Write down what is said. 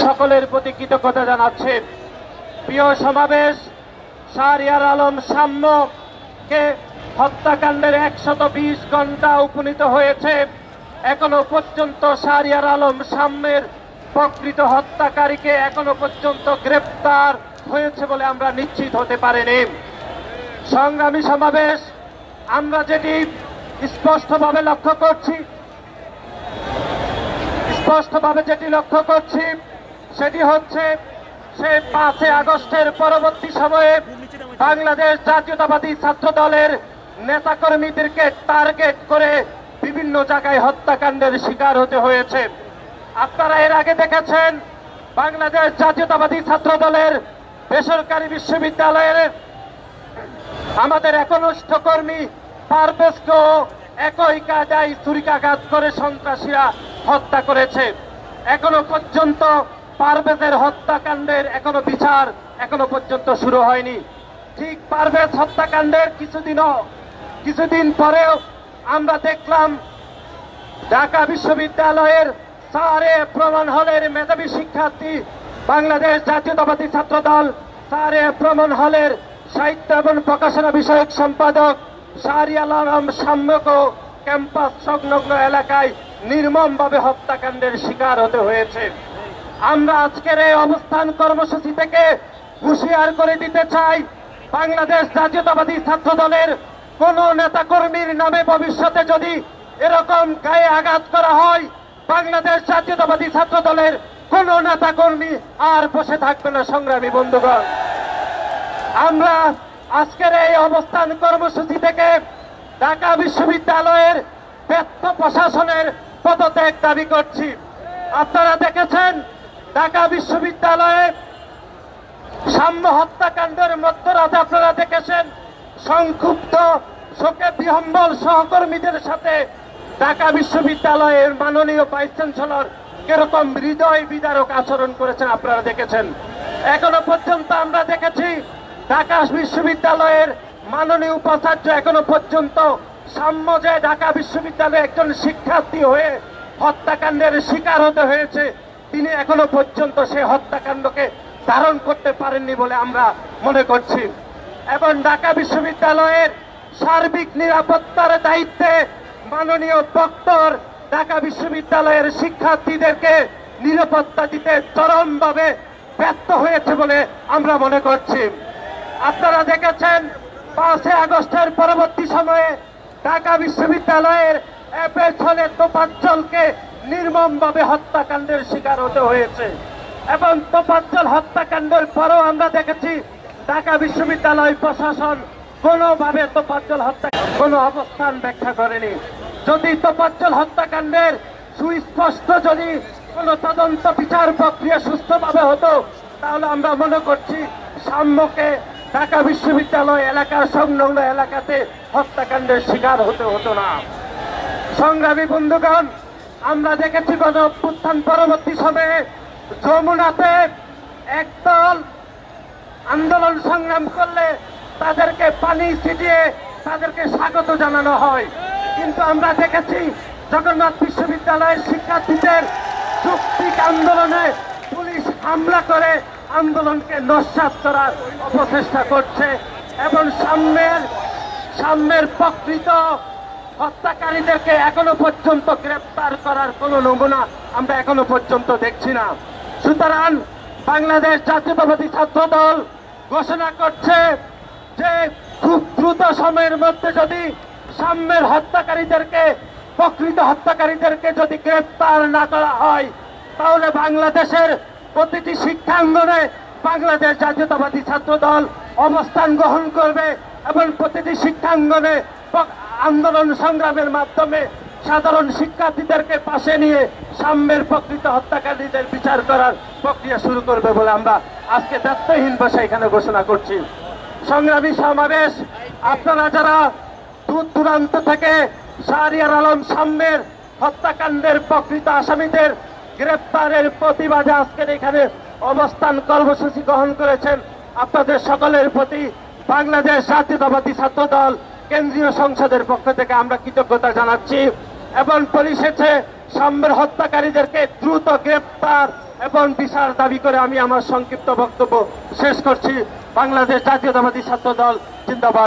সকলের প্রতি কৃতজ্ঞতা জানাচ্ছি। প্রিয় সমাবেশ, শাহরিয়ার আলম সাম্যকে হত্যাকাণ্ডের 120 ঘন্টা উপনীত হয়েছে। এখনো পর্যন্ত শাহরিয়ার আলম সাম্যের প্রকৃত হত্যাকারীকে এখনো পর্যন্ত গ্রেপ্তার হয়েছে বলে আমরা নিশ্চিত হতে পারিনি। সংগ্রামী সমাবেশ, আমরা যেটি স্পষ্টভাবে লক্ষ্য করছি সেটি হচ্ছে সে 5 আগস্টের পরবর্তী সময়ে বাংলাদেশ জাতীয়তাবাদী ছাত্র দলের নেতাকর্মীদেরকে টার্গেট করে বিভিন্ন জায়গায় হত্যাকাণ্ডের শিকার হতে হয়েছে। আপনারা এর আগে দেখেছেন বাংলাদেশ জাতীয়তাবাদী ছাত্র দলের বেসরকারি বিশ্ববিদ্যালয়ের আমাদের একনিষ্ঠ কর্মী পারভেজকেও একই কায়দায় ছুরিকাঘাত করে সন্ত্রাসীরা হত্যা করেছে। এখনো পর্যন্ত পারভেজের হত্যাকাণ্ডের বিচার এখনো পর্যন্ত শুরু হয়নি। ঠিক পারভেজ হত্যাকাণ্ডের কিছুদিন পরেও আমরা দেখলাম ঢাকা বিশ্ববিদ্যালয়ের সারে প্রমাণ হলের মেধাবী শিক্ষার্থী বাংলাদেশ জাতীয়তাবাদী ছাত্র দল সারে প্রমাণ হলের সাহিত্য এবং প্রকাশনা বিষয়ক সম্পাদক শাহরিয়ার আলম সাম্যকে ক্যাম্পাস সংলগ্ন এলাকায় নির্মমভাবে হত্যাকাণ্ডের শিকার হতে হয়েছে। আমরা আজকের এই অবস্থান কর্মসূচি থেকে হুঁশিয়ার করে দিতে চাই, বাংলাদেশ জাতীয়তাবাদী ছাত্র দলের কোন নেতাকর্মীর নামে ভবিষ্যতে যদি এরকম গায়ে আঘাত করা হয়, বাংলাদেশ জাতীয়তাবাদী ছাত্র দলের কোন নেতাকর্মী আর বসে থাকবে না। সংগ্রামী বন্ধুগণ, আমরা আজকের এই অবস্থান কর্মসূচি থেকে ঢাকা বিশ্ববিদ্যালয়ের ব্যর্থ প্রশাসনের পদত্যাগ দাবি করছি। আপনারা দেখেছেন ঢাকা বিশ্ববিদ্যালয়ে সাম্য হত্যাকাণ্ডের মধ্যরাতে আপনারা দেখেছেন সংক্ষুব্ধ শোকে বিহম্বল সহকর্মীদের সাথে ঢাকা বিশ্ববিদ্যালয়ের মাননীয় ভাইস চ্যান্সেলর কিরকম হৃদয় বিদারক আচরণ করেছেন আপনারা দেখেছেন। এখনো পর্যন্ত আমরা দেখেছি ঢাকা বিশ্ববিদ্যালয়ের মাননীয় উপাচার্য এখনো পর্যন্ত সাম্য যে ঢাকা বিশ্ববিদ্যালয়ে একজন শিক্ষার্থী হয়ে হত্যাকাণ্ডের শিকার হতে হয়েছে, তিনি এখনো পর্যন্ত সেই হত্যাকাণ্ডকে ধারণ করতে পারেননি বলে আমরা মনে করছি। এবং ঢাকা বিশ্ববিদ্যালয়ের সার্বিক নিরাপত্তার দায়িত্বে মাননীয় প্রক্টর ঢাকা বিশ্ববিদ্যালয়ের শিক্ষার্থীদেরকে নিরাপত্তা দিতে চরমভাবে ব্যর্থ হয়েছে বলে আমরা মনে করছি। আপনারা দেখেছেন 5 আগস্টের পরবর্তী সময়ে ঢাকা বিশ্ববিদ্যালয়ের এপেছলে তোফাজ্জলকে নির্মমভাবে হত্যাকাণ্ডের শিকার হতে হয়েছে। এবং তোফাজ্জল হত্যাকাণ্ডের পরও আমরা দেখেছি ঢাকা বিশ্ববিদ্যালয় প্রশাসন কোনোভাবে তোফাজ্জল হত্যা কোনো অবস্থান ব্যাখ্যা করেনি। যদি তোফাজ্জল হত্যাকাণ্ডের সুস্পষ্ট যদি কোন তদন্ত বিচার প্রক্রিয়া সুস্থভাবে হতো, তাহলে আমরা মনে করছি সাম্যকে ঢাকা বিশ্ববিদ্যালয় এলাকার সংলগ্ন এলাকাতে হত্যাকাণ্ডের শিকার হতে হতো না। সংগ্রামী বন্ধুগণ, আমরা দেখেছি গণ অভ্যুত্থান পরবর্তী সময়ে যমুনাতে একদল আন্দোলন সংগ্রাম করলে তাদেরকে পানি ছিটিয়ে তাদেরকে স্বাগত জানানো হয়, কিন্তু আমরা দেখেছি জগন্নাথ বিশ্ববিদ্যালয়ের শিক্ষার্থীদের যৌক্তিক আন্দোলনে পুলিশ হামলা করে আন্দোলনকে নস্যাৎ করার অপচেষ্টা করছে এবং সাম্যের প্রকৃত হত্যাকারীদেরকে এখনো পর্যন্ত গ্রেপ্তার করার কোনো নমুনা আমরা এখনো পর্যন্ত দেখছি না। সুতরাং বাংলাদেশ জাতীয়তাবাদী ছাত্র দল ঘোষণা করছে যে খুব দ্রুত সময়ের মধ্যে যদি সাম্যের প্রকৃত হত্যাকারীদেরকে যদি গ্রেপ্তার না করা হয়, তাহলে বাংলাদেশের প্রতিটি শিক্ষাঙ্গনে বাংলাদেশ জাতীয়তাবাদী ছাত্র দল অবস্থান গ্রহণ করবে এবং প্রতিটি শিক্ষাঙ্গনে আন্দোলন সংগ্রামের মাধ্যমে সাধারণ শিক্ষার্থীদেরকে পাশে নিয়ে সাম্যের প্রকৃত হত্যাকারীদের বিচার করার প্রক্রিয়া শুরু করবে বলে আমরা আজকে ব্যর্থহীন ভাষায় এখানে ঘোষণা করছি। সংগ্রামী সমাবেশ, আপনারা যারা দূর দূরান্ত থেকে শাহরিয়ার আলম সাম্যের হত্যাকাণ্ডের প্রকৃত আসামিদের গ্রেপ্তারের প্রতিবাদে আজকের এখানে অবস্থান কর্মসূচি গ্রহণ করেছেন, আপনাদের সকলের প্রতি বাংলাদেশ জাতীয়তাবাদী ছাত্র দল কেন্দ্রীয় সংসদের পক্ষ থেকে আমরা কৃতজ্ঞতা জানাচ্ছি এবং পরিশেষে সাম্যের হত্যাকারীদেরকে দ্রুত গ্রেপ্তার এবং বিচার দাবি করে আমি আমার সংক্ষিপ্ত বক্তব্য শেষ করছি। বাংলাদেশ জাতীয়তাবাদী ছাত্র দল জিন্দাবাদ।